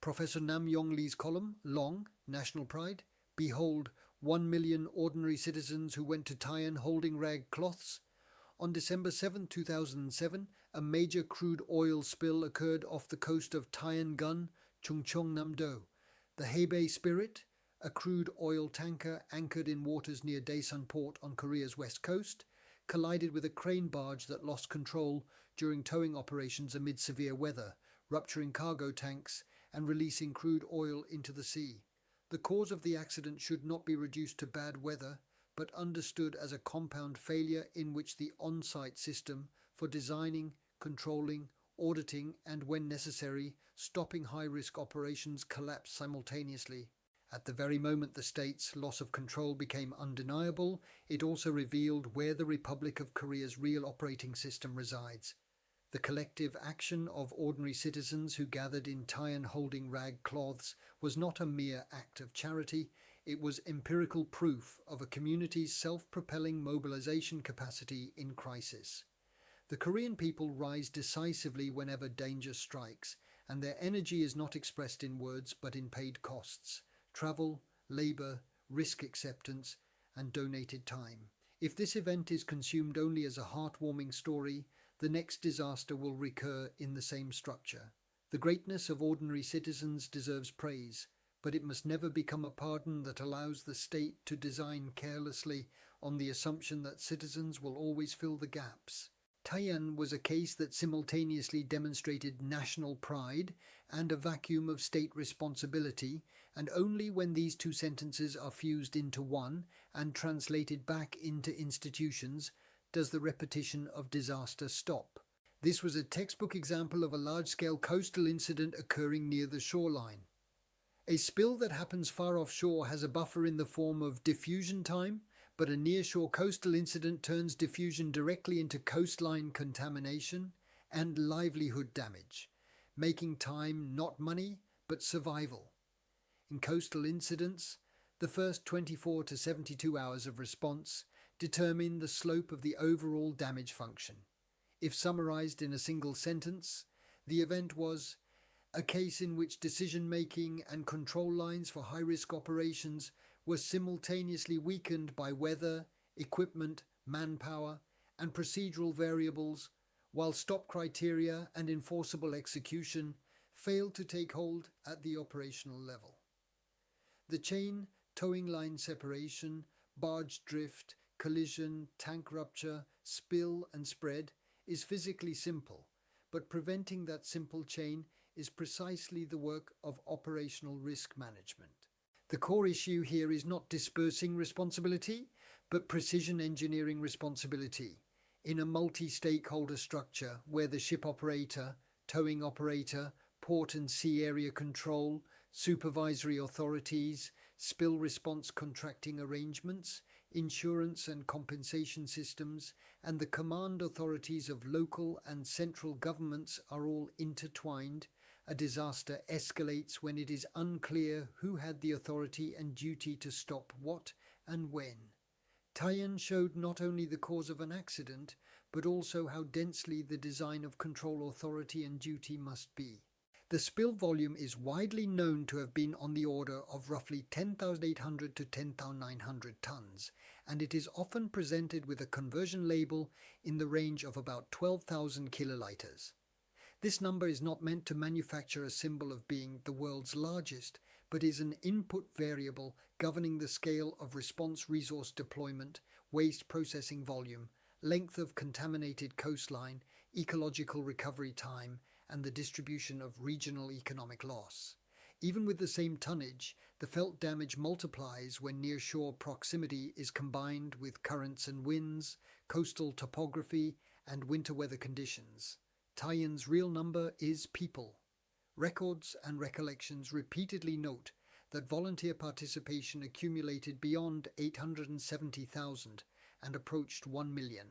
Professor Nam Yong Lee's column, Long, National Pride. Behold, 1 million ordinary citizens who went to Taean holding rag cloths. On December 7, 2007, a major crude oil spill occurred off the coast of Taean-gun, Chungcheongnam-do. The Hebei Spirit, a crude oil tanker anchored in waters near Daesan port on Korea's west coast, collided with a crane barge that lost control during towing operations amid severe weather, rupturing cargo tanks and releasing crude oil into the sea. The cause of the accident should not be reduced to bad weather, but understood as a compound failure in which the on-site system for designing, controlling, auditing, and when necessary, stopping high-risk operations collapsed simultaneously. At the very moment the state's loss of control became undeniable, it also revealed where the Republic of Korea's real operating system resides. The collective action of ordinary citizens who gathered in Taean holding rag cloths was not a mere act of charity, it was empirical proof of a community's self-propelling mobilization capacity in crisis. The Korean people rise decisively whenever danger strikes, and their energy is not expressed in words but in paid costs, travel, labor, risk acceptance, and donated time. If this event is consumed only as a heartwarming story, the next disaster will recur in the same structure. The greatness of ordinary citizens deserves praise, but it must never become a pardon that allows the state to design carelessly on the assumption that citizens will always fill the gaps. Taean was a case that simultaneously demonstrated national pride and a vacuum of state responsibility, and only when these two sentences are fused into one and translated back into institutions does the repetition of disaster stop. This was a textbook example of a large-scale coastal incident occurring near the shoreline. A spill that happens far offshore has a buffer in the form of diffusion time, but a nearshore coastal incident turns diffusion directly into coastline contamination and livelihood damage, making time not money but survival. In coastal incidents, the first 24 to 72 hours of response determine the slope of the overall damage function. If summarized in a single sentence, the event was a case in which decision-making and control lines for high-risk operations were simultaneously weakened by weather, equipment, manpower, and procedural variables, while stop criteria and enforceable execution failed to take hold at the operational level. The chain, towing line separation, barge drift, collision, tank rupture, spill and spread is physically simple, but preventing that simple chain is precisely the work of operational risk management. The core issue here is not dispersing responsibility, but precision engineering responsibility in a multi-stakeholder structure where the ship operator, towing operator, port and sea area control, supervisory authorities, spill response contracting arrangements, insurance and compensation systems, and the command authorities of local and central governments are all intertwined. A disaster escalates when it is unclear who had the authority and duty to stop what and when. Taean showed not only the cause of an accident, but also how densely the design of control authority and duty must be. The spill volume is widely known to have been on the order of roughly 10,800 to 10,900 tons, and it is often presented with a conversion label in the range of about 12,000 kiloliters. This number is not meant to manufacture a symbol of being the world's largest, but is an input variable governing the scale of response resource deployment, waste processing volume, length of contaminated coastline, ecological recovery time, and the distribution of regional economic loss. Even with the same tonnage, the felt damage multiplies when near-shore proximity is combined with currents and winds, coastal topography, and winter weather conditions. Taean's real number is people. Records and recollections repeatedly note that volunteer participation accumulated beyond 870,000 and approached 1 million,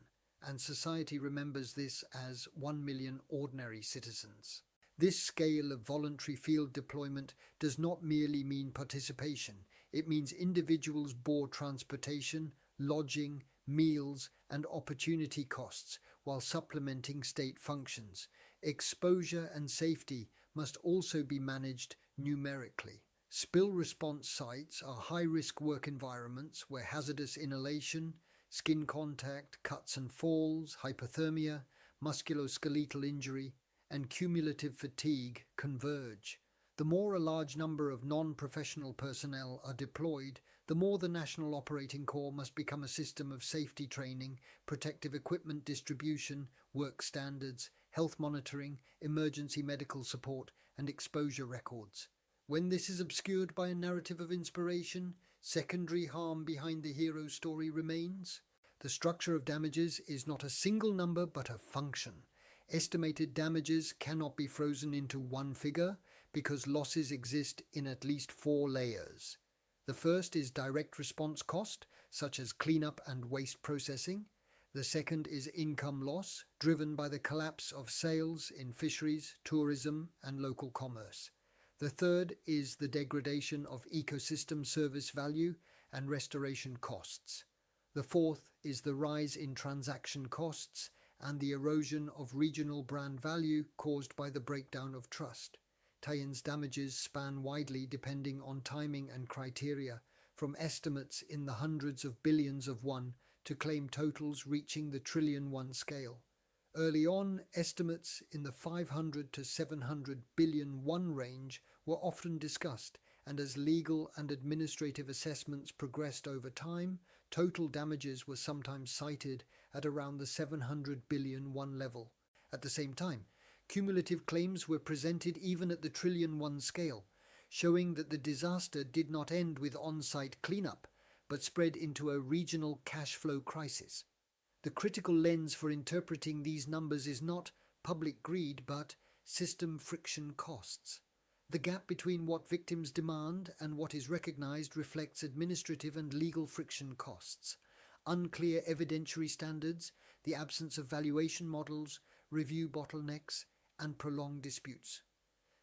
and society remembers this as 1 million ordinary citizens. This scale of voluntary field deployment does not merely mean participation, it means individuals bore transportation, lodging, meals, and opportunity costs while supplementing state functions. Exposure and safety must also be managed numerically. Spill response sites are high-risk work environments where hazardous inhalation, skin contact, cuts and falls, hypothermia, musculoskeletal injury, and cumulative fatigue converge. The more a large number of non-professional personnel are deployed, the more the National Operating Corps must become a system of safety training, protective equipment distribution, work standards, health monitoring, emergency medical support, and exposure records. When this is obscured by a narrative of inspiration, secondary harm behind the hero story remains. The structure of damages is not a single number but a function. Estimated damages cannot be frozen into one figure because losses exist in at least 4 layers. The first is direct response cost, such as cleanup and waste processing. The second is income loss, driven by the collapse of sales in fisheries, tourism, and local commerce. The third is the degradation of ecosystem service value and restoration costs. The fourth is the rise in transaction costs and the erosion of regional brand value caused by the breakdown of trust. Taean's damages span widely depending on timing and criteria, from estimates in the hundreds of billions of won to claim totals reaching the trillion won scale. Early on, estimates in the 500 to 700 billion won range were often discussed, and as legal and administrative assessments progressed over time, total damages were sometimes cited at around the 700 billion won level. At the same time, cumulative claims were presented even at the trillion won scale, showing that the disaster did not end with on-site cleanup, but spread into a regional cash flow crisis. The critical lens for interpreting these numbers is not public greed, but system friction costs. The gap between what victims demand and what is recognized reflects administrative and legal friction costs, unclear evidentiary standards, the absence of valuation models, review bottlenecks, and prolonged disputes.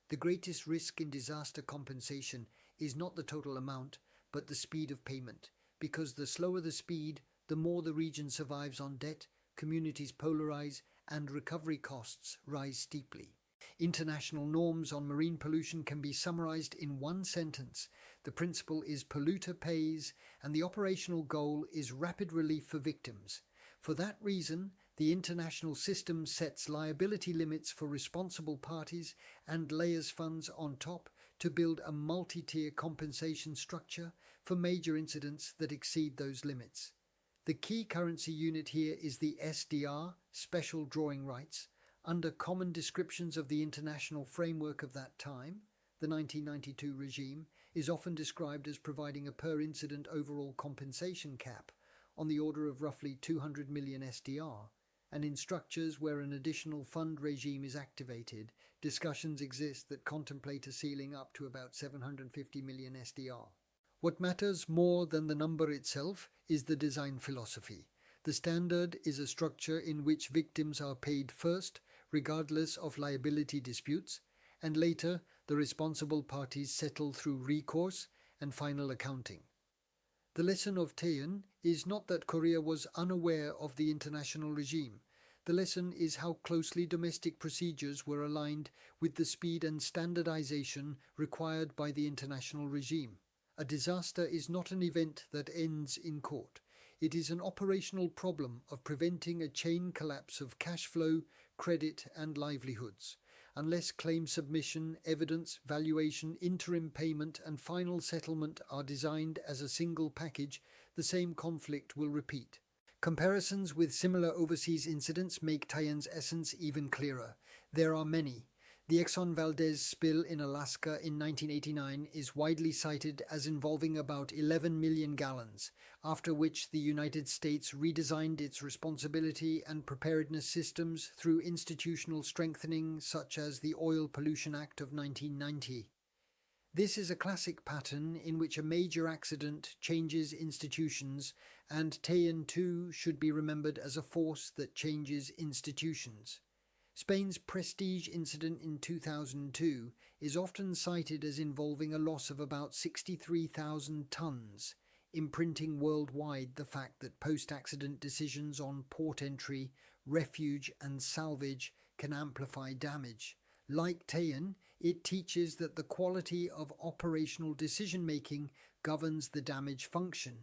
The greatest risk in disaster compensation is not the total amount, but the speed of payment, because the slower the speed, the more the region survives on debt, communities polarize, and recovery costs rise steeply. International norms on marine pollution can be summarized in one sentence. The principle is polluter pays, and the operational goal is rapid relief for victims. For that reason, the international system sets liability limits for responsible parties and layers funds on top to build a multi-tier compensation structure for major incidents that exceed those limits. The key currency unit here is the SDR, Special Drawing Rights. Under common descriptions of the international framework of that time, the 1992 regime is often described as providing a per-incident overall compensation cap on the order of roughly 200 million SDR, and in structures where an additional fund regime is activated, discussions exist that contemplate a ceiling up to about 750 million SDR. What matters more than the number itself is the design philosophy. The standard is a structure in which victims are paid first, regardless of liability disputes, and later the responsible parties settle through recourse and final accounting. The lesson of Taean is not that Korea was unaware of the international regime. The lesson is how closely domestic procedures were aligned with the speed and standardization required by the international regime. A disaster is not an event that ends in court. It is an operational problem of preventing a chain collapse of cash flow, credit, and livelihoods. Unless claim submission, evidence, valuation, interim payment, and final settlement are designed as a single package, the same conflict will repeat. Comparisons with similar overseas incidents make Taean's essence even clearer. There are many. The Exxon Valdez spill in Alaska in 1989 is widely cited as involving about 11 million gallons, after which the United States redesigned its responsibility and preparedness systems through institutional strengthening such as the Oil Pollution Act of 1990. This is a classic pattern in which a major accident changes institutions, and Taean too should be remembered as a force that changes institutions. Spain's Prestige incident in 2002 is often cited as involving a loss of about 63,000 tons, imprinting worldwide the fact that post-accident decisions on port entry, refuge and salvage can amplify damage. Like Taean, It teaches that the quality of operational decision-making governs the damage function,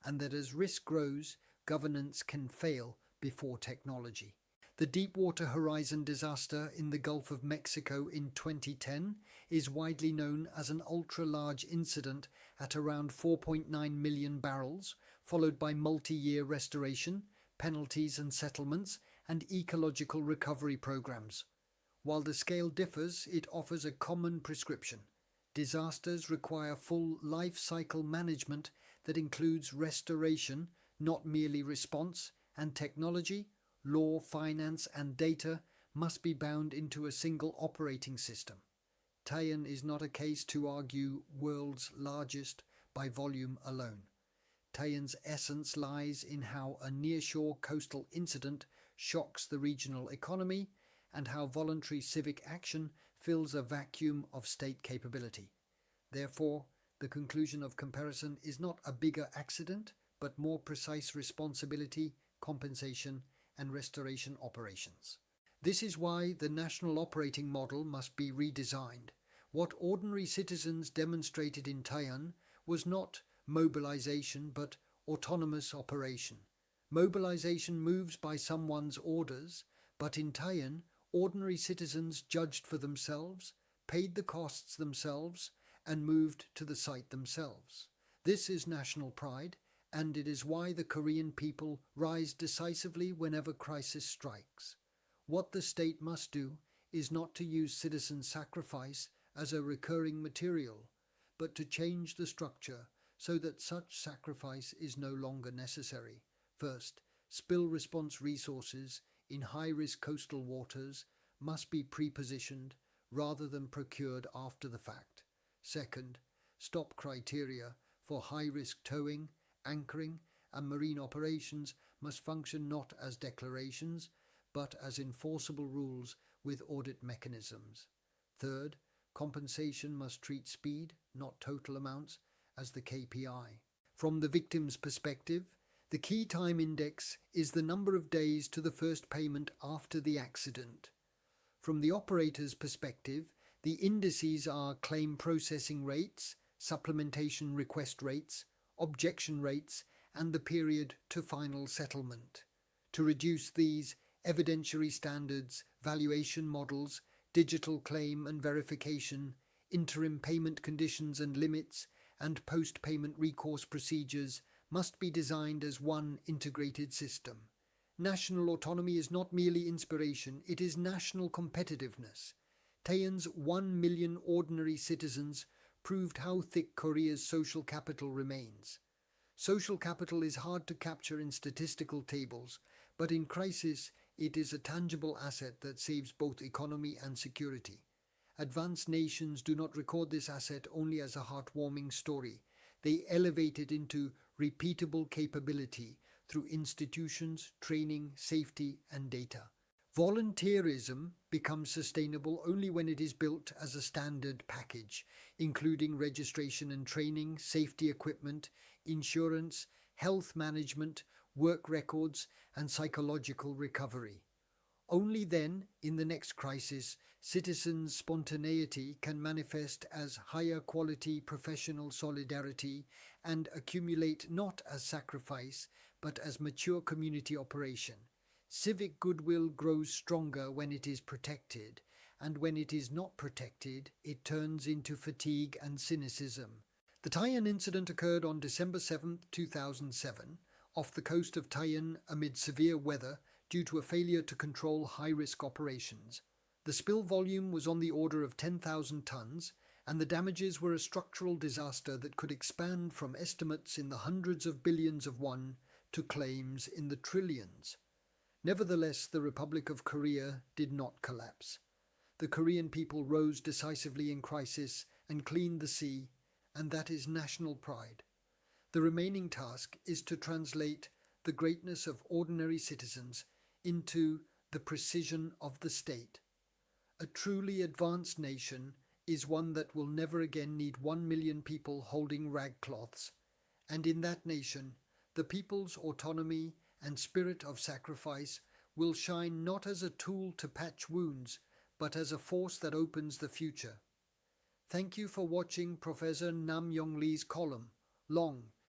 and that as risk grows, governance can fail before technology. The Deepwater Horizon disaster in the Gulf of Mexico in 2010 is widely known as an ultra-large incident at around 4.9 million barrels, followed by multi-year restoration, penalties and settlements, and ecological recovery programs. While the scale differs, it offers a common prescription. Disasters require full life cycle management that includes restoration, not merely response, and technology, law, finance, and data must be bound into a single operating system. Taean is not a case to argue world's largest by volume alone. Taean's essence lies in how a nearshore coastal incident shocks the regional economy and how voluntary civic action fills a vacuum of state capability. Therefore, the conclusion of comparison is not a bigger accident, but more precise responsibility, compensation, and restoration operations. This is why the national operating model must be redesigned. What ordinary citizens demonstrated in Taean was not mobilization but autonomous operation. Mobilization moves by someone's orders, but in Taean, ordinary citizens judged for themselves, paid the costs themselves, and moved to the site themselves. This is national pride, and it is why the Korean people rise decisively whenever crisis strikes. What the state must do is not to use citizen sacrifice as a recurring material, but to change the structure so that such sacrifice is no longer necessary. First, spill response resources in high-risk coastal waters must be pre-positioned rather than procured after the fact. Second, stop criteria for high-risk towing, anchoring, and marine operations must function not as declarations, but as enforceable rules with audit mechanisms. Third, compensation must treat speed, not total amounts, as the KPI. From the victim's perspective, the key time index is the number of days to the first payment after the accident. From the operator's perspective, the indices are claim processing rates, supplementation request rates, objection rates, and the period to final settlement. To reduce these, evidentiary standards, valuation models, digital claim and verification, interim payment conditions and limits, and post-payment recourse procedures must be designed as one integrated system. National autonomy is not merely inspiration, it is national competitiveness. Taean's 1 million ordinary citizens proved how thick Korea's social capital remains. Social capital is hard to capture in statistical tables, but in crisis it is a tangible asset that saves both economy and security. Advanced nations do not record this asset only as a heartwarming story. They elevate it into repeatable capability through institutions, training, safety, and data. Volunteerism becomes sustainable only when it is built as a standard package, including registration and training, safety equipment, insurance, health management, work records, and psychological recovery. Only then, in the next crisis, citizens' spontaneity can manifest as higher quality professional solidarity and accumulate not as sacrifice, but as mature community operation. Civic goodwill grows stronger when it is protected, and when it is not protected, it turns into fatigue and cynicism. The Taean incident occurred on December 7, 2007, off the coast of Taean amid severe weather due to a failure to control high-risk operations. The spill volume was on the order of 10,000 tons, and the damages were a structural disaster that could expand from estimates in the hundreds of billions of won to claims in the trillions. Nevertheless, the Republic of Korea did not collapse. The Korean people rose decisively in crisis and cleaned the sea, and that is national pride. The remaining task is to translate the greatness of ordinary citizens into the precision of the state. A truly advanced nation is one that will never again need 1 million people holding rag cloths, and in that nation, the people's autonomy and spirit of sacrifice will shine not as a tool to patch wounds, but as a force that opens the future. Thank you for watching Professor Nam Yong Lee's column, Long,